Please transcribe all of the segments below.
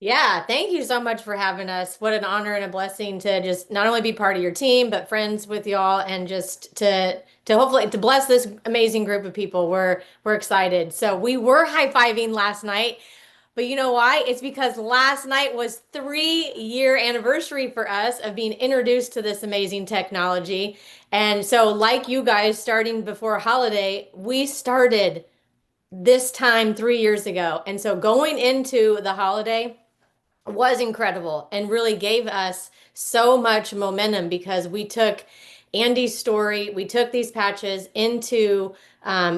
Yeah, thank you so much for having us. What an honor and a blessing to just not only be part of your team, but friends with y'all and just to hopefully to bless this amazing group of people. We're excited. So we were high-fiving last night, but you know why? It's because last night was 3-year anniversary for us of being introduced to this amazing technology. And so like you guys starting before holiday, we started this time 3 years ago. And so going into the holiday was incredible and really gave us so much momentum because we took Andy's story, we took these patches into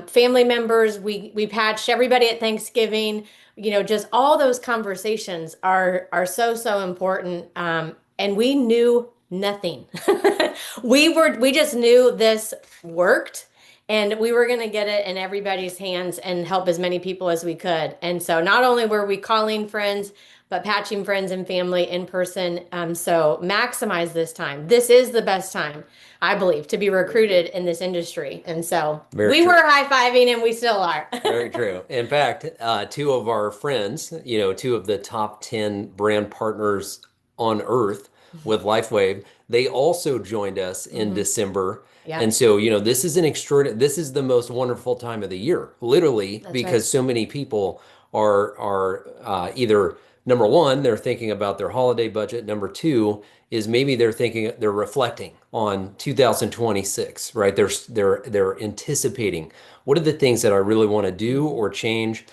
family members, we patched everybody at Thanksgiving. Just all those conversations are so important. And we knew nothing. We just knew this worked and we were going to get it in everybody's hands and help as many people as we could. And so not only were we calling friends, but patching friends and family in person. So maximize this time. This is the best time, I believe, to be recruited in this industry. And so Very we were true. high-fiving and we still are. Very true. In fact, two of our friends, two of the top 10 brand partners on earth with LifeWave, they also joined us in Hmm. December. Yeah, And so, this is an extraordinary, this is the most wonderful time of the year, literally, that's right. because so many people are either number one, they're thinking about their holiday budget. Number two is maybe they're reflecting on 2026, right? They're anticipating what are the things that I really want to do or change?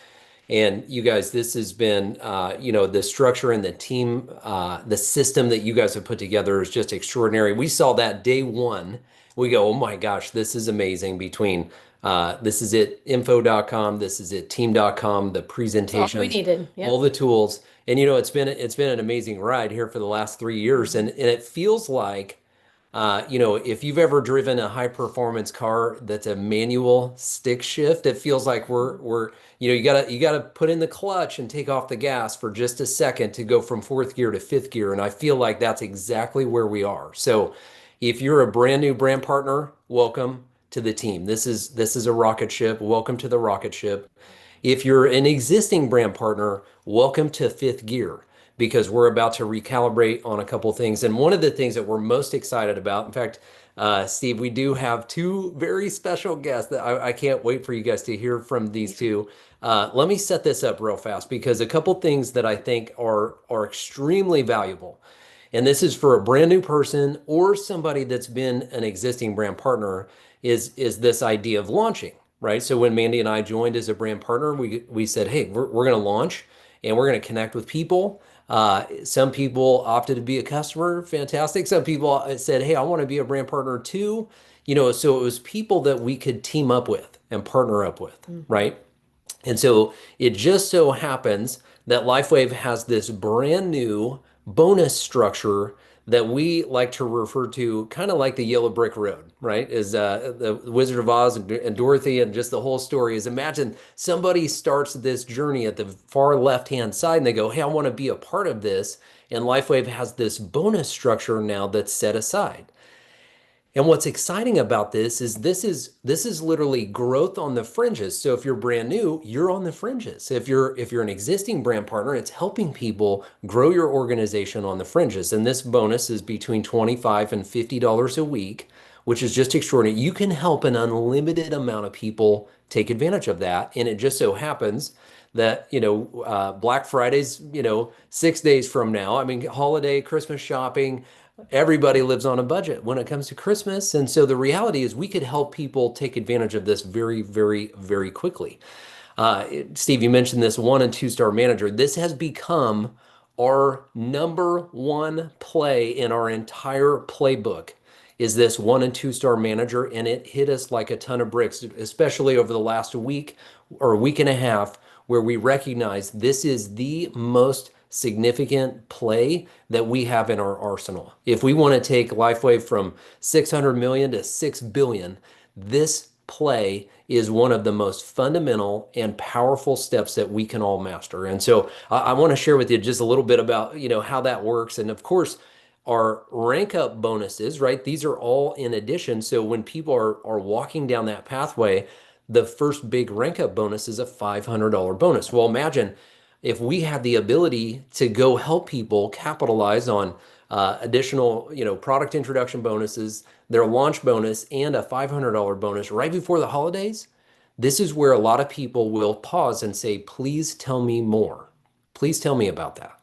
And you guys, this has been, the structure and the team, the system that you guys have put together is just extraordinary. We saw that day one. We go, oh my gosh, this is amazing between this is it info.com, this is it team.com, the That's all we presentations, needed. all Yep. the tools. And it's been an amazing ride here for the last 3 years. Mhm. And it feels like if you've ever driven a high performance car that's a manual stick shift, it feels like you gotta put in the clutch and take off the gas for just a second to go from fourth gear to fifth gear. And I feel like that's exactly where we are. So if you're a brand new brand partner, welcome to the team. This is a rocket ship. Welcome to the rocket ship. If you're an existing brand partner, welcome to fifth gear because we're about to recalibrate on a couple things. And one of the things that we're most excited about, in fact, Steve, we do have two very special guests that I can't wait for you guys to hear from these two. Let me set this up real fast because a couple things that I think are extremely valuable. And this is for a brand new person or somebody that's been an existing brand partner is this idea of launching, right? So when Mandy and I joined as a brand partner, we said, hey, we're going to launch and we're going to connect with people. Some people opted to be a customer, fantastic. Some people said, hey, I want to be a brand partner too. So it was people that we could team up with and partner up with, Mhm. right? And so it just so happens that LifeWave has this brand new bonus structure that we like to refer to kind of like the yellow brick road, right? Is the Wizard of Oz and Dorothy and just the whole story is imagine somebody starts this journey at the far left-hand side and they go, hey, I want to be a part of this. And LifeWave has this bonus structure now that's set aside. And what's exciting about this is literally growth on the fringes. So if you're brand new, you're on the fringes. If you're an existing brand partner, it's helping people grow your organization on the fringes. And this bonus is between $25 and $50 a week, which is just extraordinary. You can help an unlimited amount of people take advantage of that. And it just so happens that Black Friday's 6 days from now. I mean, holiday, Christmas shopping, everybody lives on a budget when it comes to Christmas. And so the reality is we could help people take advantage of this very, very, very quickly. Steve, you mentioned this 1 and 2 star manager. This has become our number one play in our entire playbook is this 1 and 2 star manager. And it hit us like a ton of bricks, especially over the last week or a week and a half, where we recognize this is the most significant play that we have in our arsenal. If we want to take LifeWave from 600 million to 6 billion, this play is one of the most fundamental and powerful steps that we can all master. And so I want to share with you just a little bit about, how that works. And of course, our rank up bonuses, right? These are all in addition. So when people are walking down that pathway, the first big rank up bonus is a $500 bonus. Well, imagine if we had the ability to go help people capitalize on additional, product introduction bonuses, their launch bonus, and a $500 bonus right before the holidays, this is where a lot of people will pause and say, please tell me more. Please tell me about that.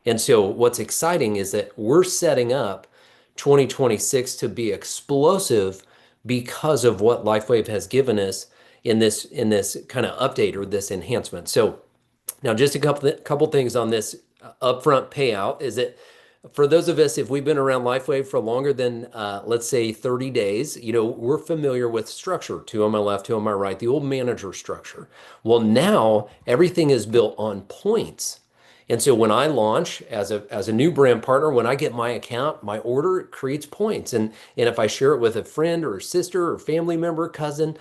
And so what's exciting is that we're setting up 2026 to be explosive because of what LifeWave has given us in this kind of update or this enhancement. So now, just a couple things on this upfront payout is that for those of us, if we've been around LifeWave for longer than, let's say, 30 days, we're familiar with structure, two on my left, two on my right, the old manager structure. Well, now everything is built on points. And so when I launch as a new brand partner, when I get my account, my order creates points. And if I share it with a friend or sister or family member, cousin,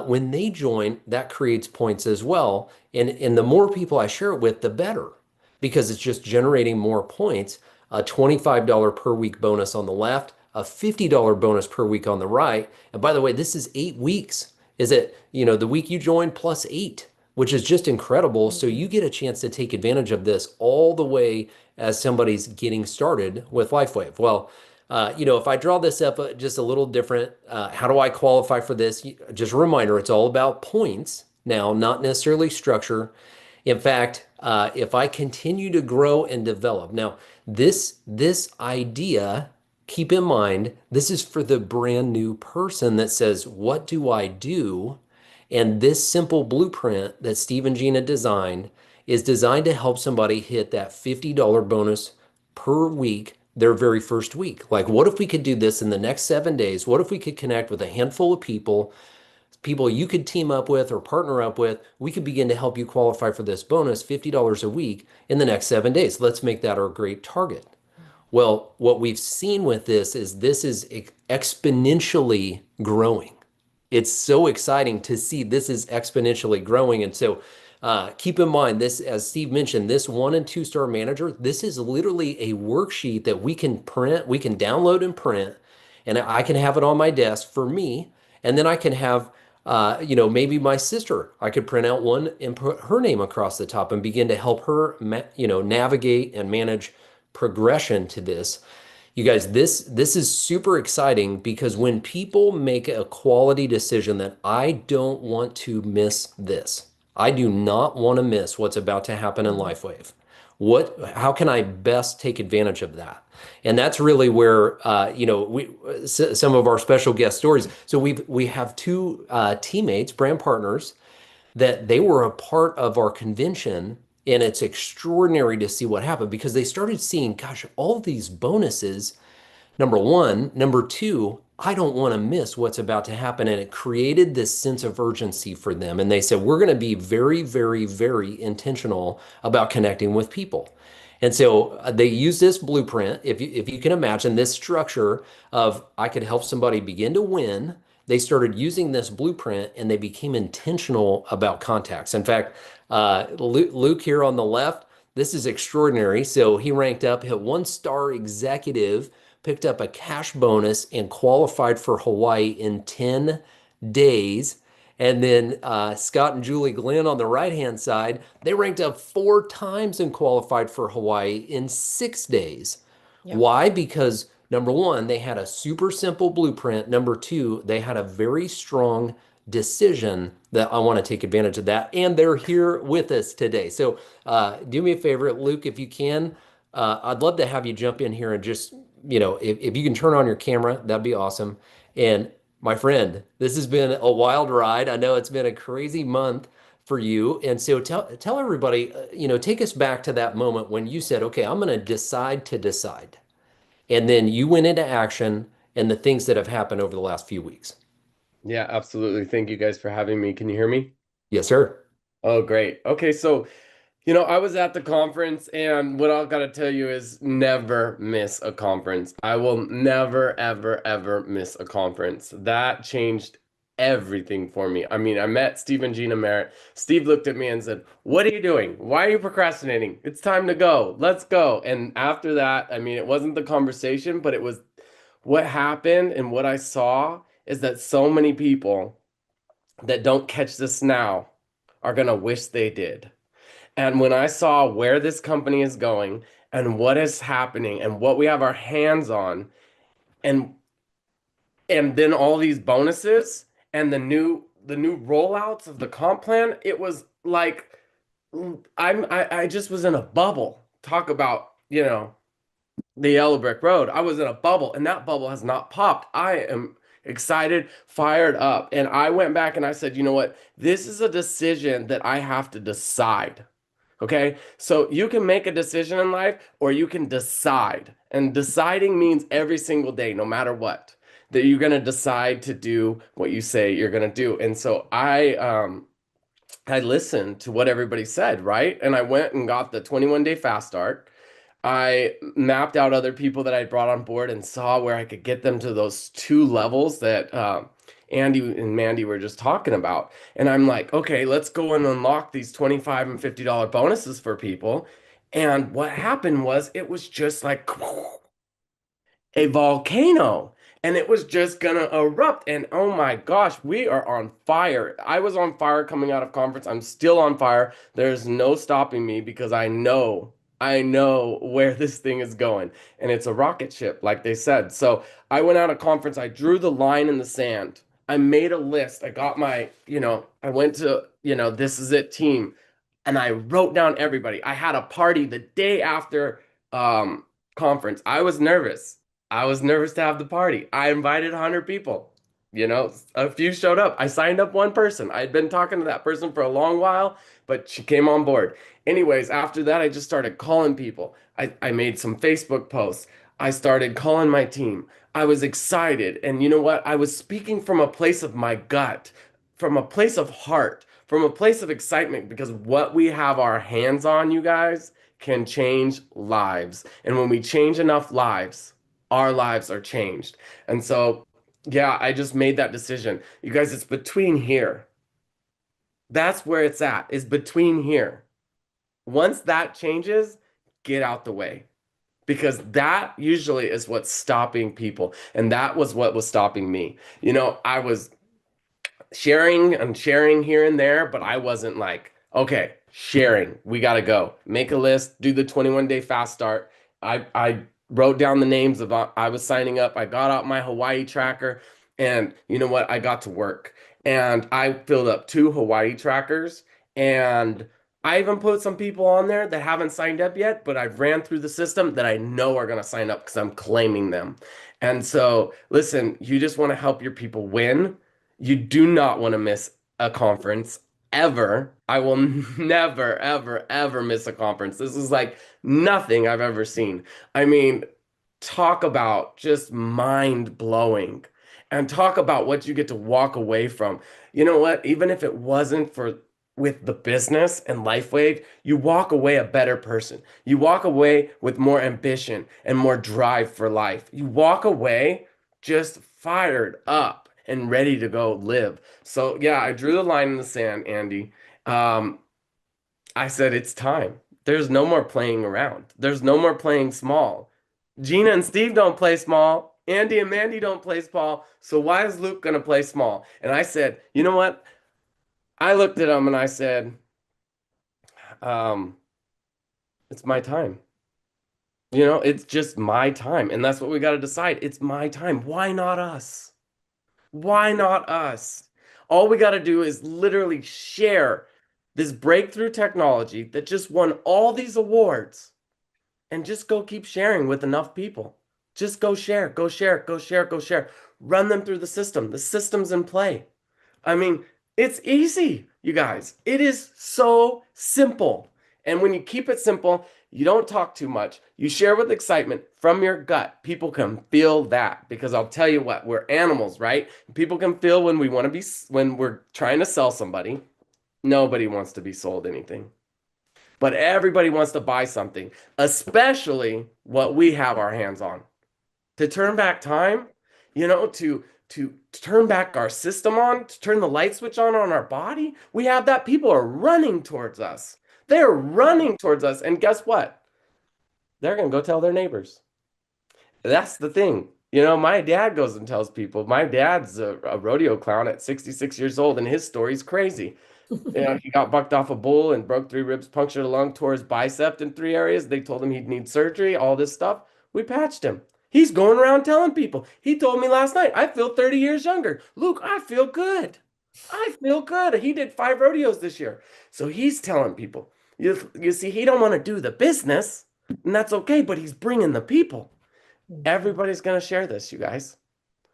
when they join, that creates points as well. And the more people I share it with, the better, because it's just generating more points. A $25 per week bonus on the left, a $50 bonus per week on the right. And by the way, this is 8 weeks. Is it, the week you join plus 8, which is just incredible. So you get a chance to take advantage of this all the way as somebody's getting started with LifeWave. Well, if I draw this up just a little different, how do I qualify for this? Just a reminder, it's all about points now, not necessarily structure. In fact, if I continue to grow and develop, now this idea, keep in mind, this is for the brand new person that says, what do I do? And this simple blueprint that Steve and Gina designed is designed to help somebody hit that $50 bonus per week their very first week. Like, what if we could do this in the next 7 days? What if we could connect with a handful of people you could team up with or partner up with? We could begin to help you qualify for this bonus, $50 a week in the next 7 days. Let's make that our great target. Well, what we've seen with this is exponentially growing. It's so exciting to see this is exponentially growing. And so keep in mind this, as Steve mentioned, this 1 and 2 star manager, this is literally a worksheet that we can print, we can download and print, and I can have it on my desk for me. And then I can have, maybe my sister, I could print out one and put her name across the top and begin to help her, navigate and manage progression to this. You guys, this is super exciting because when people make a quality decision that I don't want to miss this, I do not want to miss what's about to happen in Mhm. LifeWave. How can I best take advantage of that? And that's really where, some of our special guest stories. So we have two teammates, brand partners, that they were a part of our convention. And it's extraordinary to see what happened because they started seeing, gosh, all these bonuses. Number one. Number two, I don't want to miss what's about to happen. And it created this sense of urgency for them. And they said, we're going to be very, very, very intentional about connecting with people. And so they use this blueprint. If you can imagine this structure of I could help somebody begin to win, they started using this blueprint and they became intentional about contacts. In fact, Luke here on the left, this is extraordinary. So he ranked up, hit 1 star executive, picked up a cash bonus, and qualified for Hawaii in 10 days. And then Scott and Julie Glenn on the right-hand side, they ranked up 4 times and qualified for Hawaii in 6 days. Yep. Why? Because number one, they had a super simple blueprint. Number two, they had a very strong decision that I want to take advantage of that. And they're here with us today. So do me a favor, Luke, if you can, I'd love to have you jump in here and just, if you can turn on your camera, that'd be awesome. And my friend, this has been a wild ride. I know it's been a crazy month for you. And so tell everybody, take us back to that moment when you said, okay, I'm going to decide to decide. And then you went into action and the things that have happened over the last few weeks. Yeah, absolutely. Thank you guys for having me. Can you hear me? Yes, sir. Oh, great. Okay, so I was at the conference, and what I gotta tell you is never miss a conference. I will never, ever, ever miss a conference. That changed everything for me. I mean, I met Steve and Gina Merritt. Steve looked at me and said, "What are you doing? Why are you procrastinating? It's time to go. Let's go." And after that, I mean, it wasn't the conversation, but it was what happened and what I saw is that so many people that don't catch this now are gonna wish they did. And when I saw where this company is going and what is happening and what we have our hands on, and then all these bonuses and the new rollouts of the comp plan, it was like I just was in a bubble. Talk about, the yellow brick road. I was in a bubble and that bubble has not popped. I am excited, fired up. And I went back and I said, you know what? This is a decision that I have to decide. Okay. So you can make a decision in life or you can decide. And deciding means every single day, no matter what, that you're going to decide to do what you say you're going to do. And so I listened to what everybody said, right? And I went and got the 21-day fast start. I mapped out other people that I brought on board and saw where I could get them to those two levels that Andy and Mandy were just talking about. And I'm like, okay, let's go and unlock these $25 and $50 bonuses for people. And what happened was it was just like a volcano and it was just gonna erupt. And oh my gosh, we are on fire. I was on fire coming out of conference. I'm still on fire. There's no stopping me because I know where this thing is going. And it's a rocket ship, like they said. So I went out of conference, I drew the line in the sand. I made a list. I got I went to, this is it team. And I wrote down everybody. I had a party the day after conference. I was nervous. I was nervous to have the party. I invited 100 people. A few showed up. I signed up one person. I'd been talking to that person for a long while, but she came on board. Anyways, after that, I just started calling people. I made some Facebook posts. I started calling my team. I was excited. And you know what? I was speaking from a place of my gut, from a place of heart, from a place of excitement, because what we have our hands on, you guys, can change lives. And when we change enough lives, our lives are changed. And so, yeah, I just made that decision. You guys, it's between here. That's where it's at, is between here. Once that changes, get out the way. Because that usually is what's stopping people. And that was what was stopping me. I was sharing and sharing here and there, but I wasn't like, okay, sharing, we got to go. Make a list, do the 21-day fast start. I wrote down the names of I was signing up. I got out my Hawaii tracker and you know what? I got to work and I filled up 2 Hawaii trackers and I even put some people on there that haven't signed up yet, but I've ran through the system that I know are going to sign up because I'm claiming them. And so, listen, you just want to help your people win. You do not want to miss a conference ever. I will never, ever, ever miss a conference. This is like nothing I've ever seen. I mean, talk about just mind blowing and talk about what you get to walk away from. You know what? Even if it wasn't for with the business and LifeWave, you walk away a better person. You walk away with more ambition and more drive for life. You walk away just fired up and ready to go live. So yeah, I drew the line in the sand, Andy. Um, I said it's time. There's no more playing around. There's no more playing small. Gina and Steve don't play small. Andy and Mandy don't play small. So why is Luke going to play small? And I said, you know what? I looked at him and I said, um, it's my time. It's just my time. And that's what we got to decide. It's my time. Why not us? Why not us? All we got to do is literally share this breakthrough technology that just won all these awards and just go keep sharing with enough people. Just go share, go share, go share, go share. Run them through the system. The system's in play. I mean, it's easy, you guys. It is so simple. And when you keep it simple, you don't talk too much. You share with excitement from your gut. People can feel that because I'll tell you what, we're animals, right? People can feel when when we're trying to sell somebody. Nobody wants to be sold anything, but everybody wants to buy something, especially what we have our hands on. To turn back time, to turn back our system on, to turn the light switch on our body, we have that. People are running towards us. They're running towards us. And guess what? They're going to go tell their neighbors. That's the thing. My dad goes and tells people. My dad's a rodeo clown at 66 years old, and his story's crazy. He got bucked off a bull and broke 3 ribs, punctured a lung, tore his bicep in 3 areas. They told him he'd need surgery, all this stuff. We patched him. He's going around telling people. He told me last night, I feel 30 years younger. Luke, I feel good. I feel good. He did 5 rodeos this year. So he's telling people. You see, he don't want to do the business, and that's okay, but he's bringing the people. Everybody's going to share this, you guys.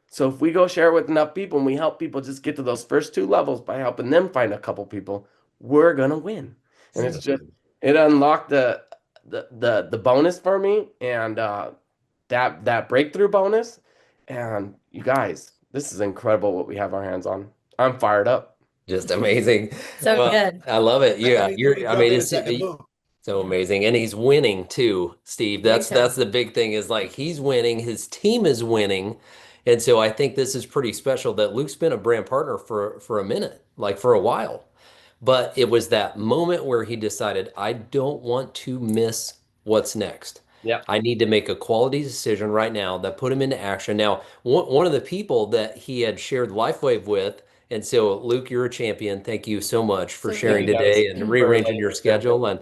So if we go share it with enough people and we help people just get to those first 2 levels by helping them find a couple people, we're gonna win. And it's just it unlocked the bonus for me and that breakthrough bonus. And you guys, this is incredible what we have our hands on. I'm fired up. Just amazing. So Well, good. I love it. Yeah, Let me I jump mean, in a it's second. Boom. so amazing, and he's winning too, Steve. Big That's time. the big thing is like he's winning, his team is winning, and so I think this is pretty special that Luke's been a brand partner for a minute, like for a while. But it was that moment where he decided, I don't want to miss what's next. Yeah. I need to make a quality decision right now that put him into action. Now, one of the people that he had shared LifeWave with, and so Luke, you're a champion. Thank you so much for So sharing Thank you guys today and for rearranging relaying your this message. schedule. And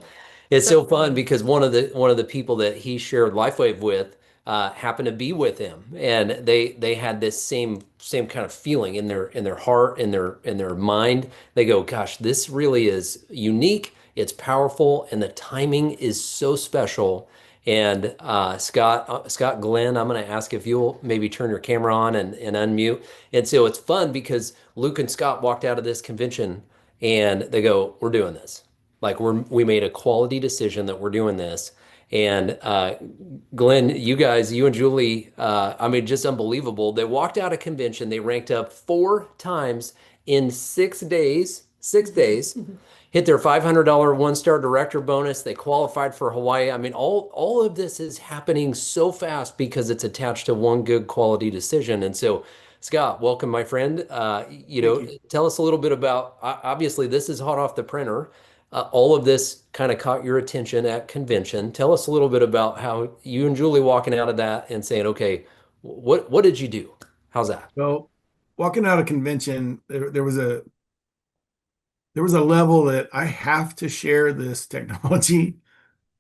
it's So so fun because one of the people that he shared LifeWave with happened to be with him, and they had this same kind of feeling in their heart, in their mind. They go, "Gosh, this really is unique. It's powerful, and the timing is so special." And Scott Glenn, I'm going to ask if you'll maybe turn your camera on and unmute. And so it's fun because Luke and Scott walked out of this convention and they go, "We're doing this. Like we made a quality decision that we're doing this." And Glenn, you and Julie, I mean, just unbelievable. They walked out of convention. They ranked up 4 times in 6 days. 6 days. Hit their $500 one-star director bonus. They qualified for Hawaii. I mean, all of this is happening so fast because it's attached to one good quality decision. And so, Scott, welcome, my friend. Thank you. Tell us a little bit about. Obviously, this is hot off the printer. All of this kind of caught your attention at convention. Tell us a little bit about how you and Julie walking out of that and saying, "Okay, what did you do? How's that?" Well, walking out of convention, there was a level that I have to share this technology.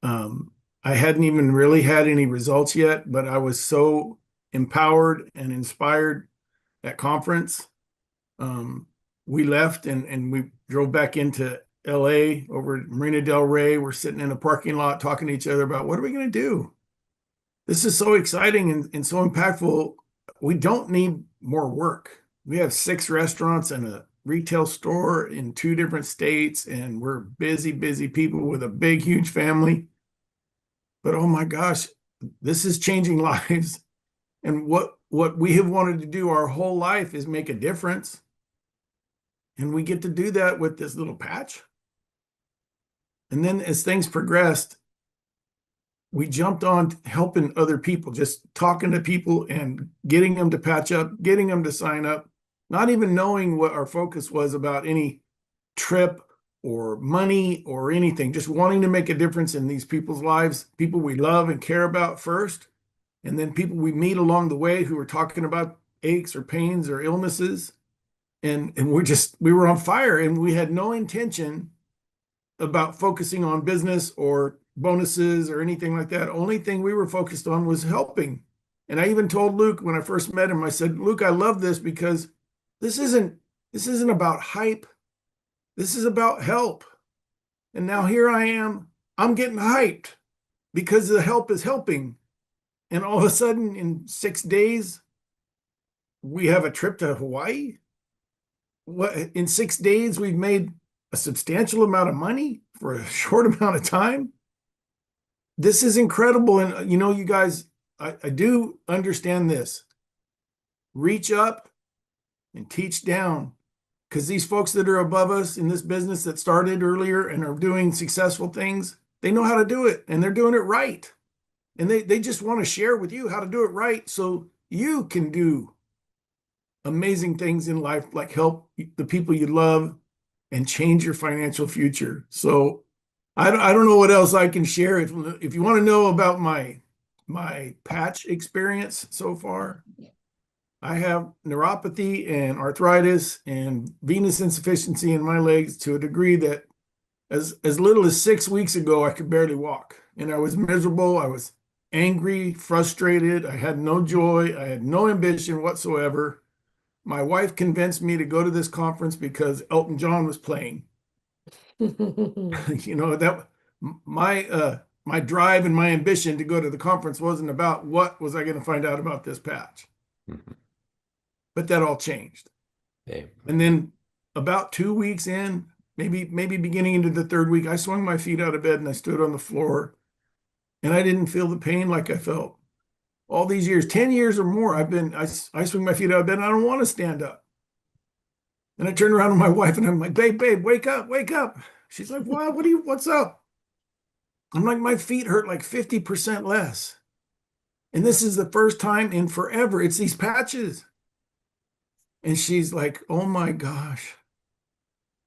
I hadn't even really had any results yet, but I was so empowered and inspired at conference. We left and we drove back into LA over at Marina Del Rey. We're sitting in a parking lot talking to each other about what are we going to do? This is so exciting and so impactful. We don't need more work. We have 6 restaurants and a retail store in 2 different states, and we're busy, busy people with a big, huge family. But oh my gosh, this is changing lives. And what we have wanted to do our whole life is make a difference. And we get to do that with this little patch. And then as things progressed, we jumped on helping other people, just talking to people and getting them to patch up, getting them to sign up, not even knowing what our focus was about any trip or money or anything, just wanting to make a difference in these people's lives, people we love and care about first, and then people we meet along the way who are talking about aches or pains or illnesses. And we were on fire, and we had no intention about focusing on business or bonuses or anything like that. Only thing we were focused on was helping. And I even told Luke when I first met him, I said, Luke, I love this because this isn't about hype. This is about help. And now here I am, I'm getting hyped because the help is helping. And all of a sudden in 6 days, we have a trip to Hawaii. What, in 6 days, we've made a substantial amount of money for a short amount of time. This is incredible. And you guys, I do understand this. Reach up and teach down, because these folks that are above us in this business that started earlier and are doing successful things, they know how to do it and they're doing it right. And they just want to share with you how to do it right so you can do amazing things in life, like help the people you love and change your financial future. So I don't know what else I can share. If you want to know about my patch experience so far, I have neuropathy and arthritis and venous insufficiency in my legs to a degree that as little as 6 weeks ago, I could barely walk. And I was miserable. I was angry, frustrated. I had no joy. I had no ambition whatsoever. My wife convinced me to go to this conference because Elton John was playing. That my drive and my ambition to go to the conference wasn't about what was I going to find out about this patch. Mhm. But that all changed. Okay. And then about 2 weeks in, maybe beginning into the third week, I swung my feet out of bed and I stood on the floor and I didn't feel the pain like I felt all these years, 10 years or more. I swing my feet out of bed and I don't want to stand up. And I turned around to my wife and I'm like, babe, wake up, wake up. She's like, what's up? I'm like, my feet hurt like 50% less. And this is the first time in forever. It's these patches. And she's like, oh my gosh.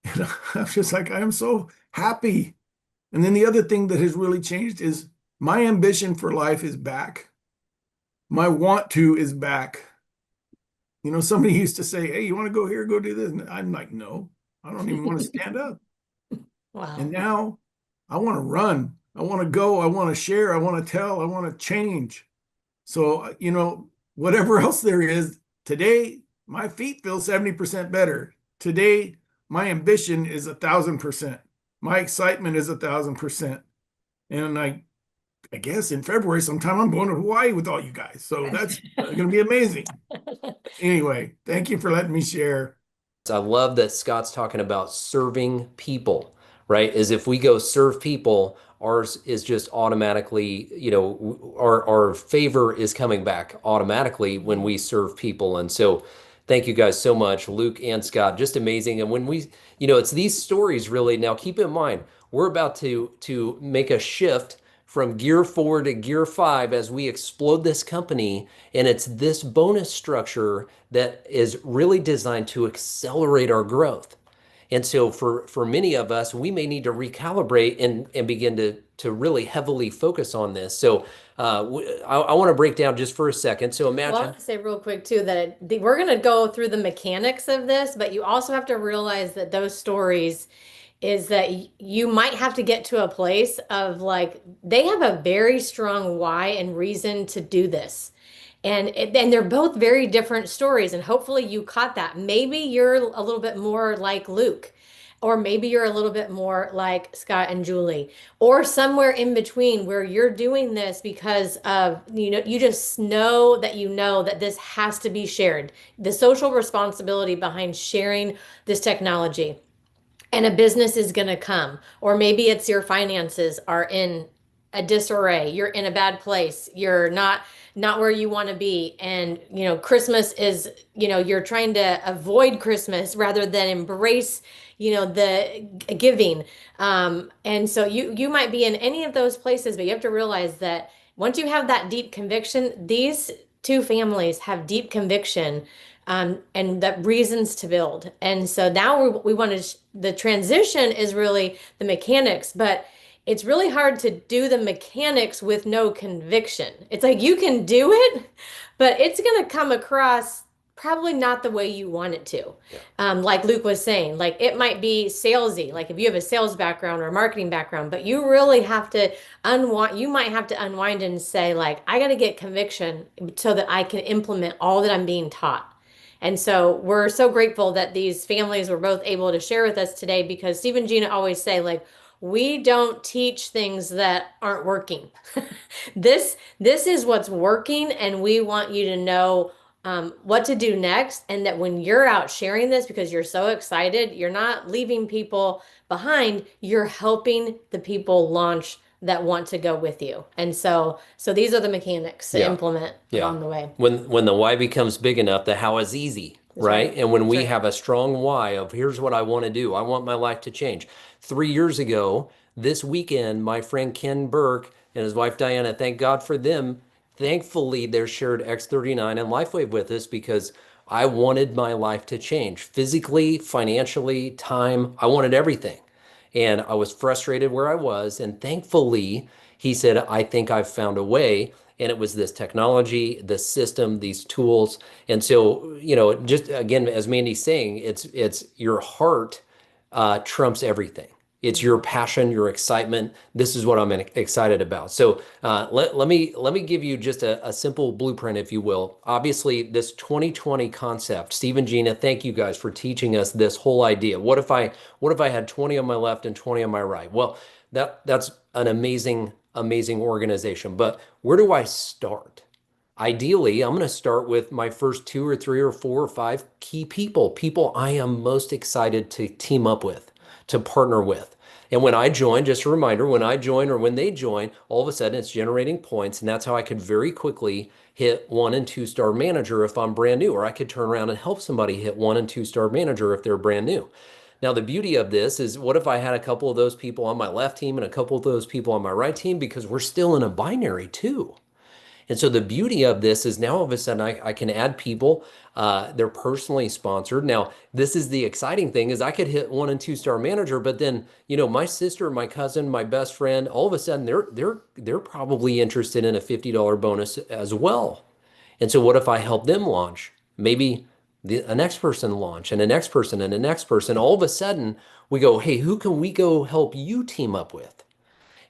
And I'm just like, I am so happy. And then the other thing that has really changed is my ambition for life is back. My want to is back. Somebody used to say, hey, you want to go here, go do this? And I'm like, no, I don't even want to stand up. Wow. And now I want to run. I want to go. I want to share. I want to tell. I want to change. So, whatever else there is, today, my feet feel 70% better. Today, my ambition is 1,000%. My excitement is 1,000%. And I guess in February sometime I'm going to Hawaii with all you guys. So that's going to be amazing. Anyway, thank you for letting me share. I love that Scott's talking about serving people, right? As if we go serve people, ours is just automatically, our favor is coming back automatically when we serve people. And so thank you guys so much, Luke and Scott, just amazing. And when it's these stories really, now keep in mind, we're about to make a shift from gear 4 to gear 5 as we explode this company. And it's this bonus structure that is really designed to accelerate our growth. And so for many of us, we may need to recalibrate and begin to really heavily focus on this. So I want to break down just for a second. So Well, I imagine. want to say real quick too that we're going to go through the mechanics of this, but you also have to realize that those stories is that you might have to get to a place of like they have a very strong why and reason to do this. And they're both very different stories, and hopefully you caught that. Maybe you're a little bit more like Luke, or maybe you're a little bit more like Scott and Julie, or somewhere in between where you're doing this because of, you just know that this has to be shared. The social responsibility behind sharing this technology and a business is going to come, or maybe it's your finances are in a disarray, you're in a bad place, you're not where you want to be, and Christmas is, you're trying to avoid Christmas rather than embrace the giving, and so you might be in any of those places, but you have to realize that once you have that deep conviction, these two families have deep conviction, and the reasons to build. And so now we want to, the transition is really the mechanics, but it's really hard to do the mechanics with no conviction. It's like you can do it, but it's going to come across probably not the way you want it to. Like Luke was saying, like it might be salesy, like if you have a sales background or a marketing background, but you really have to unwind, you might have to unwind and say, like, I got to get conviction so that I can implement all that I'm being taught. And so we're so grateful that these families were both able to share with us today, because Steve and Gina always say, like, we don't teach things that aren't working. This is what's working, and we want you to know what to do next. And that when you're out sharing this, because you're so excited, you're not leaving people behind, you're helping the people launch that want to go with you. And so these are the mechanics to Yeah. implement Yeah. along the way. When the why becomes big enough, the how is easy, That's right? right. And when That's we right. have a strong why of here's what I want to do, I want my life to change. 3 years ago, this weekend, my friend Ken Burke and his wife Diana, thank God for them. Thankfully, they're shared X39 and LifeWave with us because I wanted my life to change physically, financially, time. I wanted everything. And I was frustrated where I was. And thankfully, he said, I think I've found a way. and it was this technology, this system, these tools. And so, you know, just again, as Mandy's saying, it's your heart trumps everything. It's your passion, your excitement. This is what I'm excited about. So let me give you just a simple blueprint, if you will. Obviously, this 2020 concept, Steve and Gina, thank you guys for teaching us this whole idea. What if I had 20 on my left and 20 on my right? Well, that's an amazing organization. But where do I start? Ideally, I'm going to start with my first two or three or four or five key people I am most excited to team up with, to partner with. And when I join, just a reminder, when I join or when they join, all of a sudden it's generating points. And that's how I could very quickly hit 1 and 2 star manager if I'm brand new, or I could turn around and help somebody hit 1 and 2 star manager if they're brand new. Now, the beauty of this is what if I had a couple of those people on my left team and a couple of those people on my right team, because we're still in a binary too. And so the beauty of this is now all of a sudden I can add people. They're personally sponsored. Now, this is the exciting thing is I could hit 1 and 2 star manager, but then, you know, my sister, my cousin, my best friend, all of a sudden they're probably interested in a $50 bonus as well. And so what if I help them launch? Maybe a next person launch and a next person and a next person. All of a sudden we go, hey, who can we go help you team up with?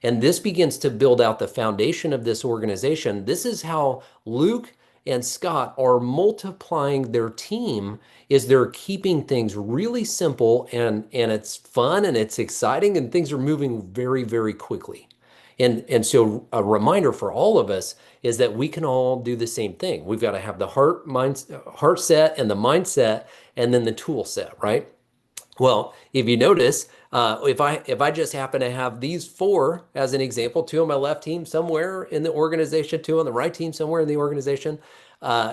And this begins to build out the foundation of this organization. This is how Luke and Scott are multiplying their team, is they're keeping things really simple, and it's fun and it's exciting and things are moving very quickly. And so a reminder for all of us is that we can all do the same thing. We've got to have the heart set and the mindset and then the tool set, right? Well, if you notice, if I just happen to have these four as an example, two on my left team somewhere in the organization, two on the right team somewhere in the organization,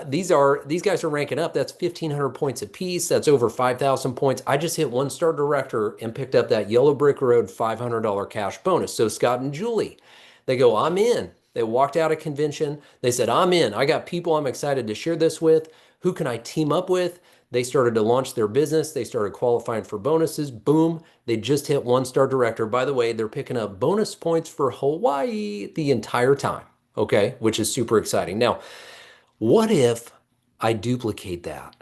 these guys are ranking up. That's 1,500 points apiece. That's over 5,000 points. I just hit 1 star director and picked up that Yellow Brick Road $500 cash bonus. So Scott and Julie, they go, I'm in. They walked out of convention. They said, I'm in. I got people I'm excited to share this with. Who can I team up with? They started to launch their business. They started qualifying for bonuses. Boom. They just hit 1 star director. By the way, they're picking up bonus points for Hawaii the entire time. Okay. Which is super exciting. Now, what if I duplicate that?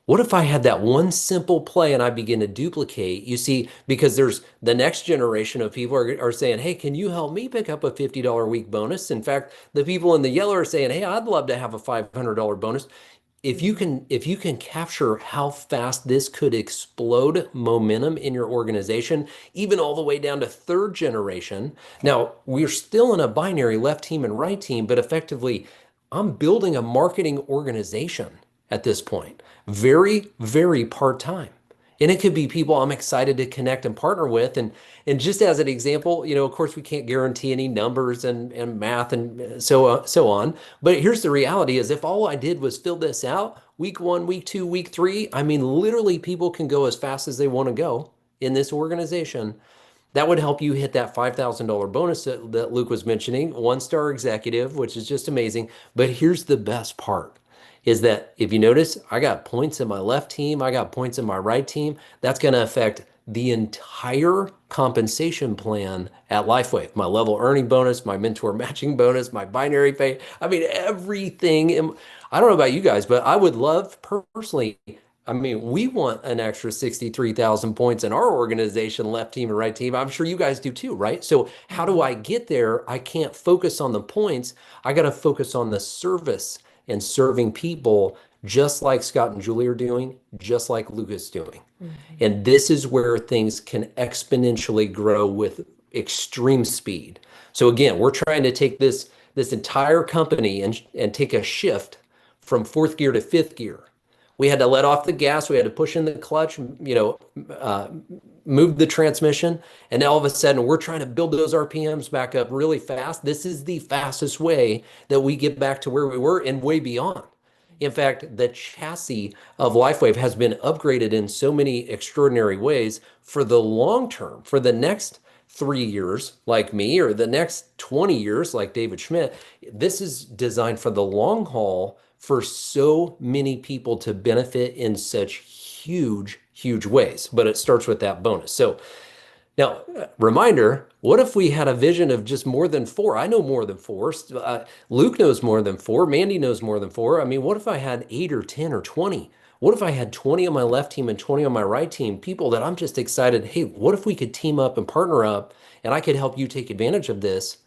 What if I had that one simple play and I begin to duplicate? You see, because there's the next generation of people are saying, hey, can you help me pick up a $50 a week bonus? In fact, the people in the yellow are saying, hey, I'd love to have a $500 bonus. If you can capture how fast this could explode momentum in your organization, even all the way down to third generation. Now, we're still in a binary left team and right team, but effectively, I'm building a marketing organization at this point. Very part-time. And it could be people I'm excited to connect and partner with. And just as an example, you know, of course, we can't guarantee any numbers and math and so on. But here's the reality is if all I did was fill this out, week 1, week 2, week 3, I mean, literally people can go as fast as they want to go in this organization. That would help you hit that $5,000 bonus that Luke was mentioning, 1 star executive, which is just amazing. But here's the best part is that if you notice, I got points in my left team, I got points in my right team. That's going to affect the entire compensation plan at LifeWave. My level earning bonus, my mentor matching bonus, my binary pay. I mean, everything. I don't know about you guys, but I would love personally, I mean, we want an extra 63,000 points in our organization, left team and right team. I'm sure you guys do too, right? So how do I get there? I can't focus on the points. I got to focus on the service and serving people just like Scott and Julie are doing, just like Luke is doing. And this is where things can exponentially grow with extreme speed. So again, we're trying to take this entire company and take a shift from fourth gear to fifth gear. We had to let off the gas. We had to push in the clutch, you know, move the transmission. And all of a sudden, we're trying to build those RPMs back up really fast. This is the fastest way that we get back to where we were and way beyond. In fact, the chassis of LifeWave has been upgraded in so many extraordinary ways for the long term, for the next 3 years, like me, or the next 20 years, like David Schmidt. This is designed for the long haul for so many people to benefit in such huge ways. But it starts with that bonus. So Now, reminder, what if we had a vision of just more than four? I know more than four. Luke knows more than four. Mandy knows more than four. I mean, what if I had 8 or 10 or 20? What if I had 20 on my left team and 20 on my right team? People that I'm just excited. Hey, what if we could team up and partner up and I could help you take advantage of this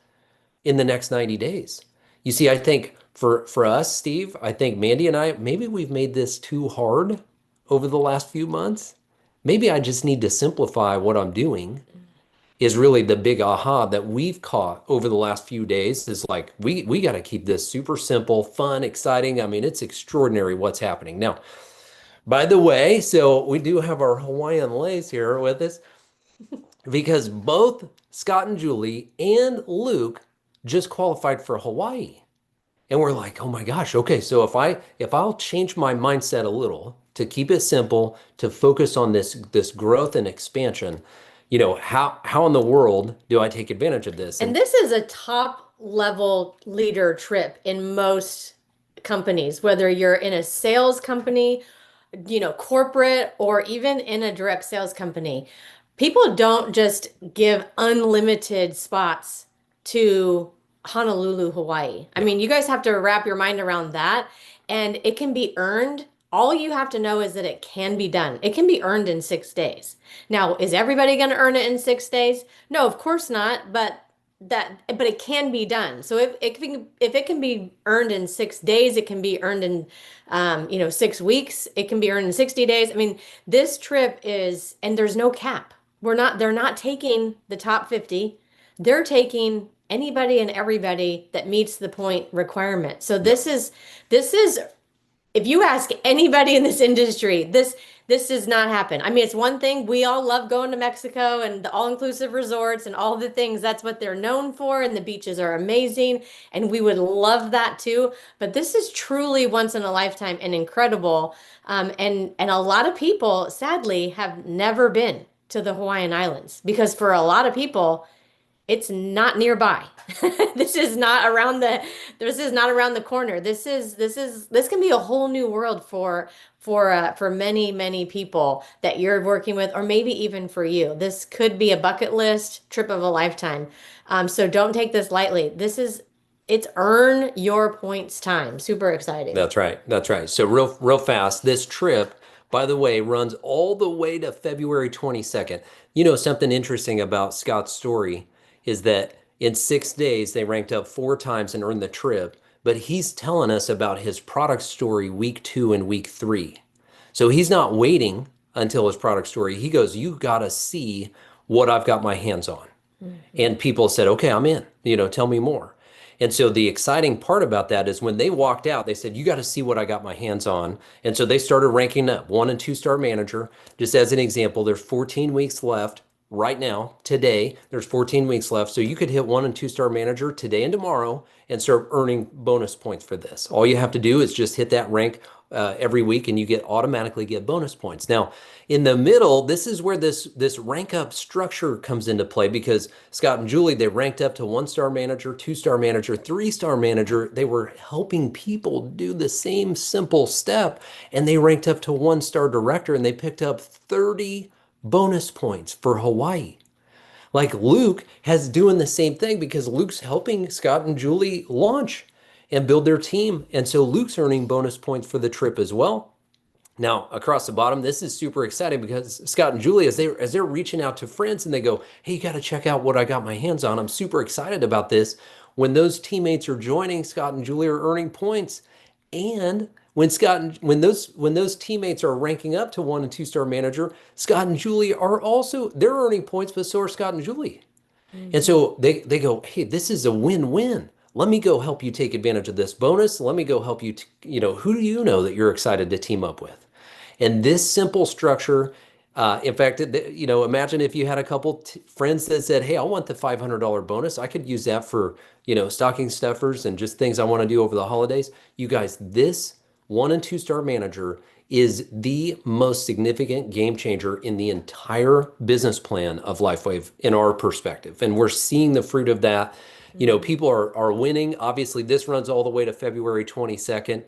in the next 90 days? You see, I think for us, Steve, I think Mandy and I, maybe we've made this too hard over the last few months. Maybe I just need to simplify what I'm doing is really the big aha that we've caught over the last few days is like we got to keep this super simple, fun, exciting. I mean, it's extraordinary what's happening. Now, by the way, so we do have our Hawaiian lays here with us because both Scott and Julie and Luke just qualified for Hawaii. And we're like, "Oh my gosh, okay, so if I'll change my mindset a little to keep it simple, to focus on this growth and expansion, how in the world do I take advantage of this?" And this is a top level leader trip in most companies, whether you're in a sales company, corporate, or even in a direct sales company. People don't just give unlimited spots to Honolulu, Hawaii. I Yeah. mean, you guys have to wrap your mind around that, and it can be earned. All you have to know is that it can be done. It can be earned in 6 days. Now, is everybody going to earn it in 6 days? No, of course not, but it can be done. So if it can be earned in 6 days, it can be earned in 6 weeks, it can be earned in 60 days. I mean, this trip is, and there's no cap. They're not taking the top 50. They're taking anybody and everybody that meets the point requirement. So this is if you ask anybody in this industry, this does not happen. I mean, it's one thing, we all love going to Mexico and the all-inclusive resorts and all the things. That's what they're known for, and the beaches are amazing, and we would love that too. But this is truly once in a lifetime and incredible. And a lot of people, sadly, have never been to the Hawaiian Islands because for a lot of people, it's not nearby. This is not around the corner. This can be a whole new world for many people that you're working with, or maybe even for you. This could be a bucket list trip of a lifetime. So don't take this lightly. It's earn your points time. Super exciting. That's right. That's right. So real fast, this trip, by the way, runs all the way to February 22nd. Something interesting about Scott's story is that in 6 days, they ranked up 4 times and earned the trip, but he's telling us about his product story week 2 and week 3. So he's not waiting until his product story. He goes, "You got to see what I've got my hands on." And people said, "Okay, I'm in, tell me more." And so the exciting part about that is when they walked out, they said, "You got to see what I got my hands on." And so they started ranking up 1 and 2 star manager. Just as an example, there's 14 weeks left right now. Today, there's 14 weeks left. So you could hit 1 and 2 star manager today and tomorrow and start earning bonus points for this. All you have to do is just hit that rank every week and you automatically get bonus points. Now, in the middle, this is where this rank up structure comes into play because Scott and Julie, they ranked up to 1 star manager, 2 star manager, 3 star manager. They were helping people do the same simple step, and they ranked up to 1 star director, and they picked up 30 bonus points for Hawaii. Like Luke has doing the same thing because Luke's helping Scott and Julie launch and build their team. And so Luke's earning bonus points for the trip as well. Now, across the bottom, this is super exciting because Scott and Julie, as they're reaching out to friends and they go, "Hey, you got to check out what I got my hands on. I'm super excited about this." When those teammates are joining, Scott and Julie are earning points. And when those teammates are ranking up to 1 and 2 star manager, Scott and Julie are also they're earning points, but so are Scott and Julie. And so they go, "Hey, this is a win-win. Let me go help you take advantage of this bonus. Let me go help you, who do you know that you're excited to team up with?" And this simple structure, in fact, imagine if you had a couple friends that said, "Hey, I want the $500 bonus. I could use that for, stocking stuffers and just things I want to do over the holidays." You guys, this 1 and 2 star manager is the most significant game changer in the entire business plan of LifeWave in our perspective. And we're seeing the fruit of that. People are winning. Obviously, this runs all the way to February 22nd.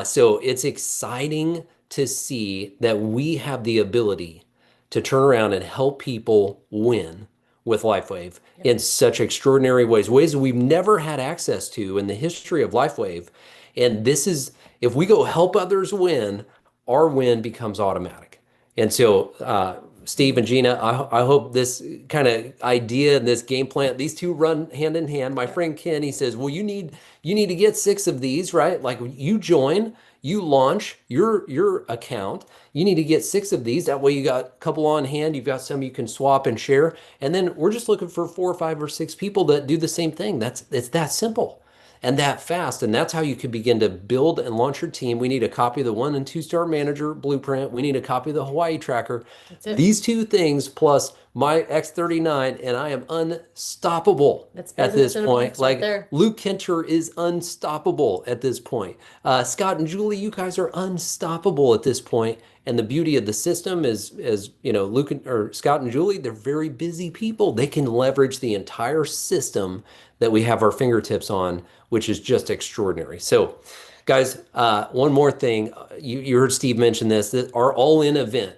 So it's exciting to see that we have the ability to turn around and help people win with LifeWave in such extraordinary ways, ways we've never had access to in the history of LifeWave. And this is, if we go help others win, our win becomes automatic. And so, Steve and Gina, I hope this kind of idea and this game plan, these two run hand in hand. My friend Ken, he says, well, you need to get 6 of these, right? Like you join, you launch your account. You need to get 6 of these. That way you got a couple on hand. You've got some you can swap and share. And then we're just looking for 4 or 5 or 6 people that do the same thing. It's that simple and that fast. And that's how you can begin to build and launch your team. We need a copy of the 1 and 2 star manager blueprint. We need a copy of the Hawaii tracker. That's it. These 2 things plus my X39, and I am unstoppable That's at this business in a point. box right Like there. Luke Kinter is unstoppable at this point. Scott and Julie, you guys are unstoppable at this point. And the beauty of the system is, as you know, or Scott and Julie, they're very busy people. They can leverage the entire system that we have our fingertips on, which is just extraordinary. So, guys, one more thing. You heard Steve mention this, that our all-in event,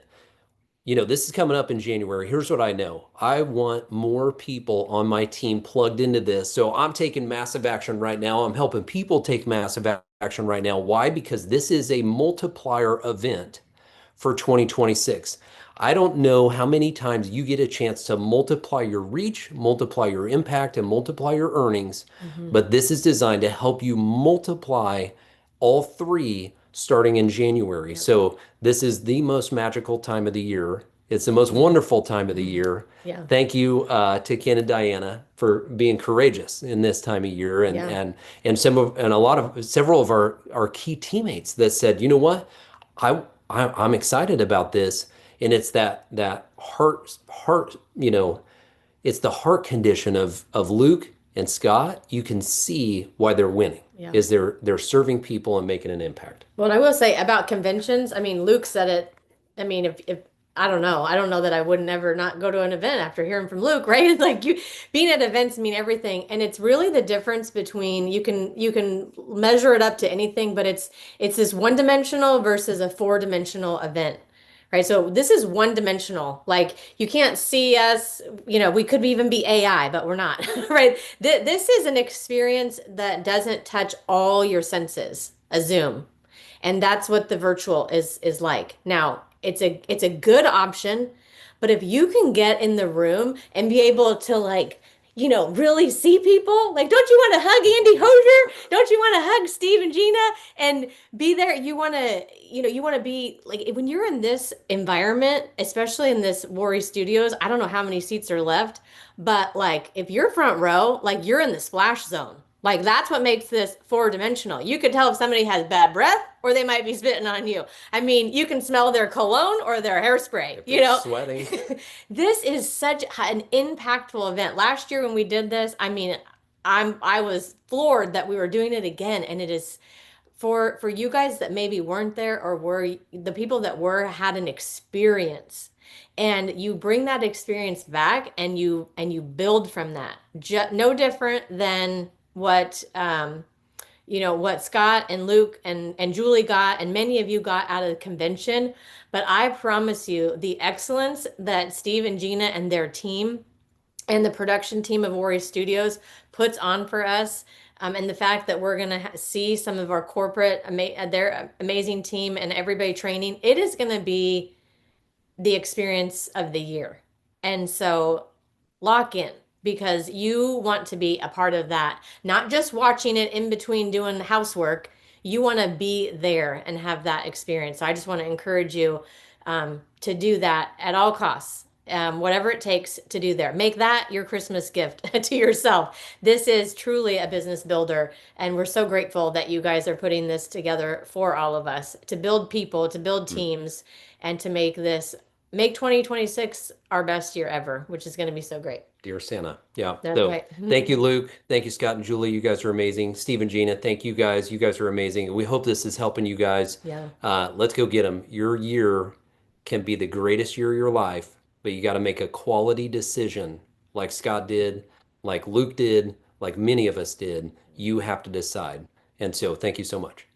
this is coming up in January. Here's what I know. I want more people on my team plugged into this. So I'm taking massive action right now. I'm helping people take massive action right now. Why? Because this is a multiplier event for 2026. I don't know how many times you get a chance to multiply your reach, multiply your impact, and multiply your earnings, but this is designed to help you multiply all 3 starting in January. So this is the most magical time of the year. It's the most wonderful time of the year. Yeah. Thank you to Ken and Diana for being courageous in this time of year, and Yeah. several of our key teammates that said, you know what, I'm excited about this, and it's that heart, it's the heart condition of Luke and Scott. You can see why they're winning. Yeah. Is they're serving people and making an impact. Well, I will say about conventions, I mean, Luke said it. I mean, if I don't know that I would never not go to an event after hearing from Luke, right? Like you being at events mean everything. And it's really the difference between you can measure it up to anything, but it's this one-dimensional versus a four-dimensional event. Right. So this is one dimensional. Like you can't see us, we could even be AI, but we're not. Right. This is an experience that doesn't touch all your senses, a Zoom. And that's what the virtual is like. Now, it's a good option, but if you can get in the room and be able to really see people, like don't you want to hug Andy Hosier? Don't you want to hug Steve and Gina and be there? You want to be like when you're in this environment, especially in this Worry Studios, I don't know how many seats are left, but like if you're front row, like you're in the splash zone. Like that's what makes this four-dimensional. You could tell if somebody has bad breath or they might be spitting on you. I mean, you can smell their cologne or their hairspray, Sweating. This is such an impactful event. Last year when we did this, I mean, I was floored that we were doing it again, and it is for you guys that maybe weren't there or were the people that were had an experience, and you bring that experience back and you build from that. No different than what Scott and Luke and Julie got and many of you got out of the convention. But I promise you the excellence that Steve and Gina and their team and the production team of Worry Studios puts on for us, and the fact that we're going to see some of our corporate, their amazing team and everybody training, it is going to be the experience of the year. And so lock in because you want to be a part of that, not just watching it in between doing housework. You want to be there and have that experience. So I just want to encourage you to do that at all costs. Whatever it takes to do there. Make that your Christmas gift to yourself. This is truly a business builder, and we're so grateful that you guys are putting this together for all of us to build people, to build teams, and to make 2026 our best year ever, which is going to be so great. Dear Santa. Yeah. That's So right. thank you, Luke. Thank you, Scott and Julie. You guys are amazing. Steve and Gina, thank you guys. You guys are amazing. We hope this is helping you guys. Yeah. Let's go get them. Your year can be the greatest year of your life, but you got to make a quality decision like Scott did, like Luke did, like many of us did. You have to decide. And so thank you so much.